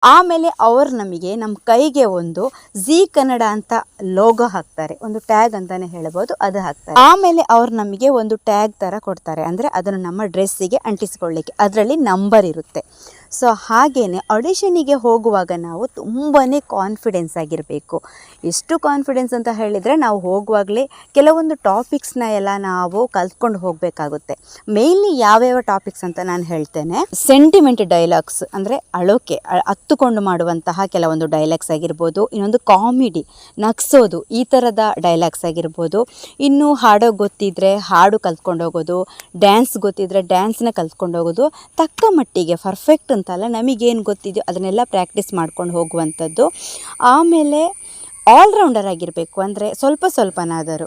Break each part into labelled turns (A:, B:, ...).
A: ಆಮೇಲೆ ಅವರು ನಮಗೆ ನಮ್ಮ ಕೈಗೆ ಒಂದು ಜೀ ಕನ್ನಡ ಅಂತ ಲೋಗೋ ಹಾಕ್ತಾರೆ, ಒಂದು ಟ್ಯಾಗ್ ಅಂತಾನೆ ಹೇಳ್ಬೋದು, ಅದು ಹಾಕ್ತಾರೆ. ಆಮೇಲೆ ಅವ್ರು ನಮಗೆ ಒಂದು ಟ್ಯಾಗ್ ಥರ ಕೊಡ್ತಾರೆ, ಅಂದರೆ ಅದನ್ನು ನಮ್ಮ ಡ್ರೆಸ್ಸಿಗೆ ಅಂಟಿಸ್ಕೊಳ್ಳಿಕ್ಕೆ. ಅದರಲ್ಲಿ ನಂಬರ್ ಇರುತ್ತೆ. ಸೊ ಹಾಗೆಯೇ ಆಡಿಷನಿಗೆ ಹೋಗುವಾಗ ನಾವು ತುಂಬಾ ಕಾನ್ಫಿಡೆನ್ಸ್ ಆಗಿರಬೇಕು. ಎಷ್ಟು ಕಾನ್ಫಿಡೆನ್ಸ್ ಅಂತ ಹೇಳಿದರೆ, ನಾವು ಹೋಗುವಾಗಲೇ ಕೆಲವೊಂದು ಟಾಪಿಕ್ಸ್ನ ಎಲ್ಲ ನಾವು ಕಲ್ತ್ಕೊಂಡು ಹೋಗಬೇಕಾಗುತ್ತೆ. ಮೇಯ್ನ್ಲಿ ಯಾವ್ಯಾವ ಟಾಪಿಕ್ಸ್ ಅಂತ ನಾನು ಹೇಳ್ತೇನೆ. ಸೆಂಟಿಮೆಂಟ್ ಡೈಲಾಗ್ಸ್ ಅಂದರೆ ಅಳೋಕೆ ಹತ್ತುಕೊಂಡು ಮಾಡುವಂತಹ ಕೆಲವೊಂದು ಡೈಲಾಗ್ಸ್ ಆಗಿರ್ಬೋದು. ಇನ್ನೊಂದು ಕಾಮಿಡಿ, ನಗ್ಸೋದು, ಈ ಥರದ ಡೈಲಾಗ್ಸ್ ಆಗಿರ್ಬೋದು. ಇನ್ನು ಹಾಡೋ ಗೊತ್ತಿದ್ದರೆ ಹಾಡು ಕಲ್ತ್ಕೊಂಡು ಹೋಗೋದು, ಡ್ಯಾನ್ಸ್ ಗೊತ್ತಿದ್ದರೆ ಡ್ಯಾನ್ಸ್ನ ಕಲ್ತ್ಕೊಂಡು ಹೋಗೋದು. ತಕ್ಕ ಮಟ್ಟಿಗೆ ಪರ್ಫೆಕ್ಟ್ ಅಂತಲ್ಲ, ನಮಗೇನು ಗೊತ್ತಿದೆಯೋ ಅದನ್ನೆಲ್ಲ ಪ್ರಾಕ್ಟೀಸ್ ಮಾಡ್ಕೊಂಡು ಹೋಗುವಂಥದ್ದು. ಆಮೇಲೆ ಆಲ್ರೌಂಡರ್ ಆಗಿರಬೇಕು, ಅಂದರೆ ಸ್ವಲ್ಪನಾದರೂ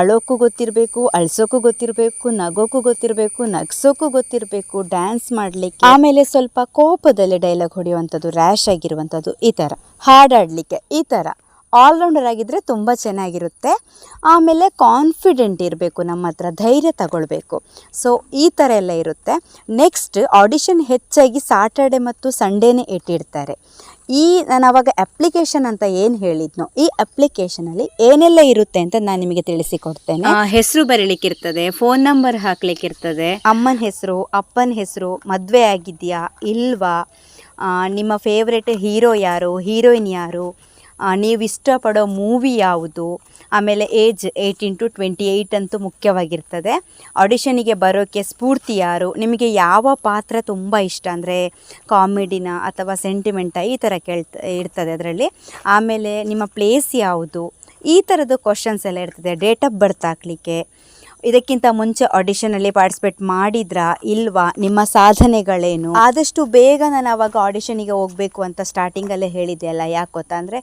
A: ಅಳೋಕ್ಕೂ ಗೊತ್ತಿರಬೇಕು, ಅಳಿಸೋಕ್ಕೂ ಗೊತ್ತಿರಬೇಕು, ನಗೋಕ್ಕೂ ಗೊತ್ತಿರಬೇಕು, ನಗ್ಸೋಕ್ಕೂ ಗೊತ್ತಿರಬೇಕು, ಡ್ಯಾನ್ಸ್ ಮಾಡಲಿಕ್ಕೆ. ಆಮೇಲೆ ಸ್ವಲ್ಪ ಕೋಪದಲ್ಲಿ ಡೈಲಾಗ್ ಹೊಡೆಯುವಂಥದ್ದು, ರ್ಯಾಶ್ ಆಗಿರುವಂಥದ್ದು, ಈ ಥರ ಹಾಡಾಡಲಿಕ್ಕೆ, ಈ ಥರ ಆಲ್ರೌಂಡರ್ ಆಗಿದ್ದರೆ ತುಂಬ ಚೆನ್ನಾಗಿರುತ್ತೆ. ಆಮೇಲೆ ಕಾನ್ಫಿಡೆಂಟ್ ಇರಬೇಕು, ನಮ್ಮ ಹತ್ರ ಧೈರ್ಯ ತಗೊಳ್ಬೇಕು. ಸೊ ಈ ಥರ ಎಲ್ಲ ಇರುತ್ತೆ. ನೆಕ್ಸ್ಟ್ ಆಡಿಷನ್ ಹೆಚ್ಚಾಗಿ ಸಾಟರ್ಡೆ ಮತ್ತು ಸಂಡೇನೇ ಇಟ್ಟಿರ್ತಾರೆ. ನಾನು ಆವಾಗ ಅಪ್ಲಿಕೇಶನ್ ಅಂತ ಏನು ಹೇಳಿದ್ನೋ, ಈ ಅಪ್ಲಿಕೇಶನಲ್ಲಿ ಏನೆಲ್ಲ ಇರುತ್ತೆ ಅಂತ ನಾನು ನಿಮಗೆ ತಿಳಿಸಿಕೊಡ್ತೇನೆ. ಹೆಸರು ಬರೀಲಿಕ್ಕಿರ್ತದೆ, ಫೋನ್ ನಂಬರ್ ಹಾಕ್ಲಿಕ್ಕಿರ್ತದೆ, ಅಮ್ಮನ ಹೆಸರು, ಅಪ್ಪನ ಹೆಸರು, ಮದುವೆ ಆಗಿದೆಯಾ ಇಲ್ವಾ, ನಿಮ್ಮ ಫೇವ್ರೆಟ್ ಹೀರೋ ಯಾರು, ಹೀರೋಯಿನ್ ಯಾರು, ನೀವು ಇಷ್ಟಪಡೋ ಮೂವಿ ಯಾವುದು, ಆಮೇಲೆ ಏಜ್ 18 to 28 ಅಂತೂ ಮುಖ್ಯವಾಗಿರ್ತದೆ. ಆಡಿಷನಿಗೆ ಬರೋಕ್ಕೆ ಸ್ಫೂರ್ತಿ ಯಾರು, ನಿಮಗೆ ಯಾವ ಪಾತ್ರ ತುಂಬ ಇಷ್ಟ, ಅಂದರೆ ಕಾಮಿಡಿನ ಅಥವಾ ಸೆಂಟಿಮೆಂಟ, ಈ ಥರ ಇರ್ತದೆ ಅದರಲ್ಲಿ. ಆಮೇಲೆ ನಿಮ್ಮ ಪ್ಲೇಸ್ ಯಾವುದು, ಈ ಥರದ್ದು ಕ್ವಶನ್ಸ್ ಎಲ್ಲ ಇರ್ತದೆ. ಡೇಟ್ ಆಫ್ ಬರ್ತ್ ಹಾಕಲಿಕ್ಕೆ, ಇದಕ್ಕಿಂತ ಮುಂಚೆ ಆಡಿಷನಲ್ಲಿ ಪಾರ್ಟಿಸಿಪೇಟ್ ಮಾಡಿದ್ರಾ ಇಲ್ವಾ, ನಿಮ್ಮ ಸಾಧನೆಗಳೇನು. ಆದಷ್ಟು ಬೇಗ ನಾನು ಆವಾಗ ಆಡಿಷನಿಗೆ ಹೋಗಬೇಕು ಅಂತ ಸ್ಟಾರ್ಟಿಂಗಲ್ಲೇ ಹೇಳಿದ್ದೆ ಅಲ್ಲ. ಯಾಕೆ ಗೊತ್ತಾ ಅಂದರೆ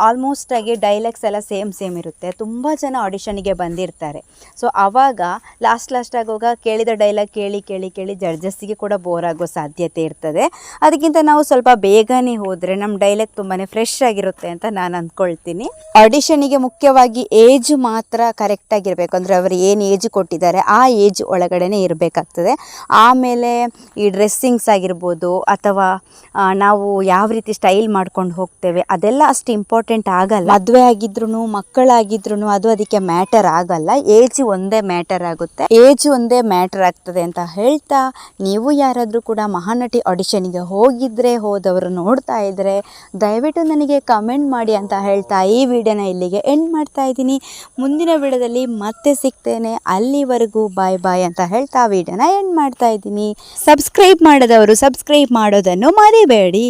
A: ಆಲ್ಮೋಸ್ಟ್ ಆಗಿ ಡೈಲಾಗ್ಸ್ ಎಲ್ಲ ಸೇಮ್ ಇರುತ್ತೆ. ತುಂಬ ಜನ ಆಡಿಷನಿಗೆ ಬಂದಿರ್ತಾರೆ. ಸೊ ಆವಾಗ ಲಾಸ್ಟ್ ಆಗುವಾಗ ಕೇಳಿದ ಡೈಲಾಗ್ ಕೇಳಿ ಜಡ್ಜಸ್ಸಿಗೆ ಕೂಡ ಬೋರ್ ಆಗೋ ಸಾಧ್ಯತೆ ಇರ್ತದೆ. ಅದಕ್ಕಿಂತ ನಾವು ಸ್ವಲ್ಪ ಬೇಗನೆ ಹೋದರೆ ನಮ್ಮ ಡೈಲಾಗ್ ತುಂಬಾ ಫ್ರೆಶ್ ಆಗಿರುತ್ತೆ ಅಂತ ನಾನು ಅಂದ್ಕೊಳ್ತೀನಿ. ಆಡಿಷನಿಗೆ ಮುಖ್ಯವಾಗಿ ಏಜ್ ಮಾತ್ರ ಕರೆಕ್ಟಾಗಿರಬೇಕು, ಅಂದರೆ ಅವರು ಏನು ಏಜ್ ಕೊಟ್ಟಿದ್ದಾರೆ ಆ ಏಜ್ ಒಳಗಡೆ ಇರಬೇಕಾಗ್ತದೆ. ಆಮೇಲೆ ಈ ಡ್ರೆಸ್ಸಿಂಗ್ಸ್ ಆಗಿರ್ಬೋದು, ಅಥವಾ ನಾವು ಯಾವ ರೀತಿ ಸ್ಟೈಲ್ ಮಾಡ್ಕೊಂಡು ಹೋಗ್ತೇವೆ, ಅದೆಲ್ಲ ಅಷ್ಟು ಇಂಪಾರ್ಟೆಂಟ್ ಆಗಲ್ಲ. ಮದುವೆ ಆಗಿದ್ರು ಮಕ್ಕಳಾಗಿದ್ರು ಅದು ಅದಕ್ಕೆ ಮ್ಯಾಟರ್ ಆಗಲ್ಲ. ಏಜ್ ಒಂದೇ ಮ್ಯಾಟರ್ ಆಗುತ್ತೆ, ಏಜ್ ಒಂದೇ ಮ್ಯಾಟರ್ ಆಗ್ತದೆ ಅಂತ ಹೇಳ್ತಾ, ನೀವು ಯಾರಾದರೂ ಕೂಡ ಮಹಾನಟಿ ಆಡಿಷನ್ಗೆ ಹೋದವರು ನೋಡ್ತಾ ಇದ್ದರೆ ದಯವಿಟ್ಟು ನನಗೆ ಕಮೆಂಟ್ ಮಾಡಿ ಅಂತ ಹೇಳ್ತಾ ಈ ವಿಡಿಯೋನ ಇಲ್ಲಿಗೆ ಎಂಡ್ ಮಾಡ್ತಾ ಇದ್ದೀನಿ. ಮುಂದಿನ ವಿಡಿಯೋದಲ್ಲಿ ಮತ್ತೆ ಸಿಗ್ತೇನೆ. ಅಲ್ಲಿವರೆಗೂ ಬಾಯ್ ಅಂತ ಹೇಳ್ತಾ ವಿಡಿಯೋನ ಎಂಡ್ ಮಾಡ್ತಾ ಇದ್ದೀನಿ. ಸಬ್ಸ್ಕ್ರೈಬ್ ಮಾಡದವರು ಸಬ್ಸ್ಕ್ರೈಬ್ ಮಾಡೋದನ್ನು ಮರಿಬೇಡಿ.